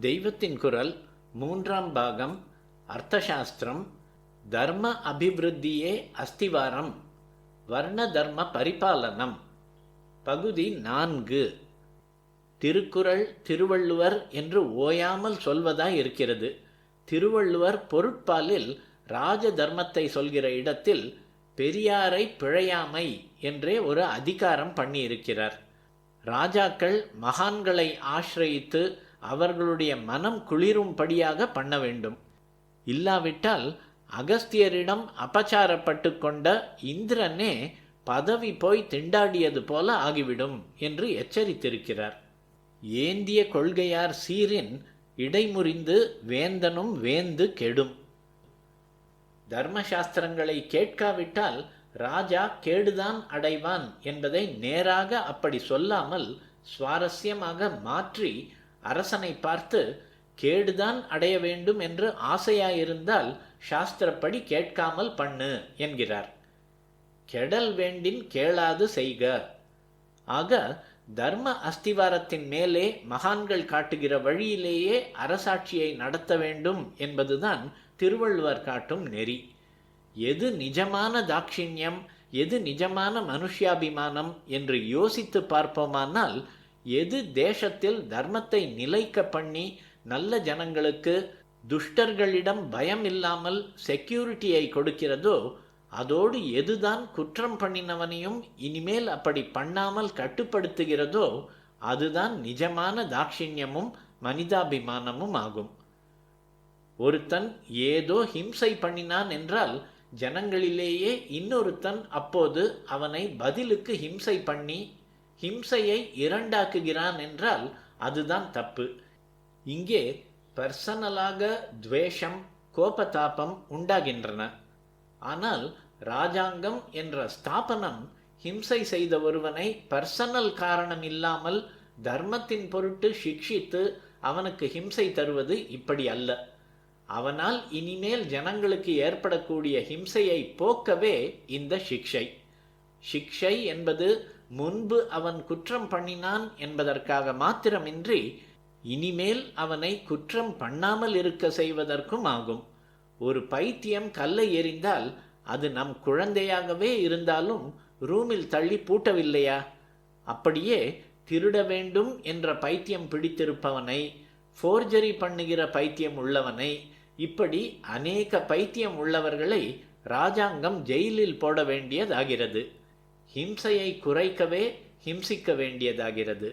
தெய்வத்தின் குரல் மூன்றாம் பாகம் அர்த்தசாஸ்திரம் தர்ம அபிவிருத்தியே அஸ்திவாரம் வர்ண தர்ம பரிபாலனம் பகுதி 4. திருக்குறள் திருவள்ளுவர் என்று ஓயாமல் சொல்வதாய் இருக்கிறது. திருவள்ளுவர் பொருட்பாலில் ராஜ தர்மத்தை சொல்கிற இடத்தில் பெரியாரை பிழையாமை என்றே ஒரு அதிகாரம் பண்ணியிருக்கிறார். ராஜாக்கள் மகான்களை ஆசிரயித்து அவர்களுடைய மனம் குளிரும்படியாக பண்ண வேண்டும். இல்லாவிட்டால் அகஸ்தியரிடம் அபச்சாரப்பட்டு கொண்ட இந்திரனே பதவி போய் திண்டாடியது போல ஆகிவிடும் என்று எச்சரித்திருக்கிறார். ஏந்திய கொள்கையார் சீரின் இடைமுறிந்து வேந்தனும் வேந்து கெடும். தர்மசாஸ்திரங்களை கேட்காவிட்டால் ராஜா கேடுதான் அடைவான் என்பதை நேராக அப்படி சொல்லாமல் சுவாரஸ்யமாக மாற்றி அரசனை பார்த்து கேடுதான் அடைய வேண்டும் என்று ஆசையாயிருந்தால் சாஸ்திரப்படி கேட்காமல் பண்ணு என்கிறார். கெடல் வேண்டின் கேளாது செய்க. ஆக தர்ம அஸ்திவாரத்தின் மேலே மகான்கள் காட்டுகிற வழியிலேயே அரசாட்சியை நடத்த வேண்டும் என்பதுதான் திருவள்ளுவர் காட்டும் நெறி. எது நிஜமான தாட்சிண்யம், எது நிஜமான மனுஷ்யாபிமானம் என்று யோசித்து பார்ப்போமானால் எது தேசத்தில் தர்மத்தை நிலைக்க பண்ணி நல்ல ஜனங்களுக்கு துஷ்டர்களிடம் பயம் இல்லாமல் செக்யூரிட்டியை கொடுக்கிறதோ அதோடு எதுதான் குற்றம் பண்ணினவனையும் இனிமேல் அப்படி பண்ணாமல் கட்டுப்படுத்துகிறதோ அதுதான் நிஜமான தாட்சிண்யமும் மனிதாபிமானமும் ஆகும். ஒருத்தன் ஏதோ ஹிம்சை பண்ணினான் என்றால் ஜனங்களிலேயே இன்னொருத்தன் அப்போது அவனை பதிலுக்கு ஹிம்சை பண்ணி ஹிம்சையை இரண்டாக்குகிறான் என்றால் அதுதான் தப்பு. இங்கே பர்சனலாக துவேஷம் கோபதாபம் உண்டாகின்றன. ஆனால் ராஜாங்கம் என்ற ஸ்தாபனம் ஹிம்சை செய்த ஒருவனை பர்சனல் காரணம் இல்லாமல் தர்மத்தின் பொருட்டு சிக்ஷித்து அவனுக்கு ஹிம்சை தருவது இப்படி அல்ல. அவனால் இனிமேல் ஜனங்களுக்கு ஏற்படக்கூடிய ஹிம்சையை போக்கவே இந்த சிக்ஷை. சிக்ஷை என்பது முன்பு அவன் குற்றம் பண்ணினான் என்பதற்காக மாத்திரமின்றி இனிமேல் அவனை குற்றம் பண்ணாமல் இருக்க செய்வதற்கும் ஆகும். ஒரு பைத்தியம் கல்லை எறிந்தால் அது நம் குழந்தையாகவே இருந்தாலும் ரூமில் தள்ளி பூட்டவில்லையா? அப்படியே திருட வேண்டும் என்ற பைத்தியம் பிடித்திருப்பவனை, ஃபோர்ஜரி பண்ணுகிற பைத்தியம் உள்ளவனை, இப்படி அநேக பைத்தியம் உள்ளவர்களை ராஜாங்கம் ஜெயிலில் போட வேண்டியதாகிறது. ஹிம்சையை குறைக்கவே ஹிம்சிக்க வேண்டியதாகிறது.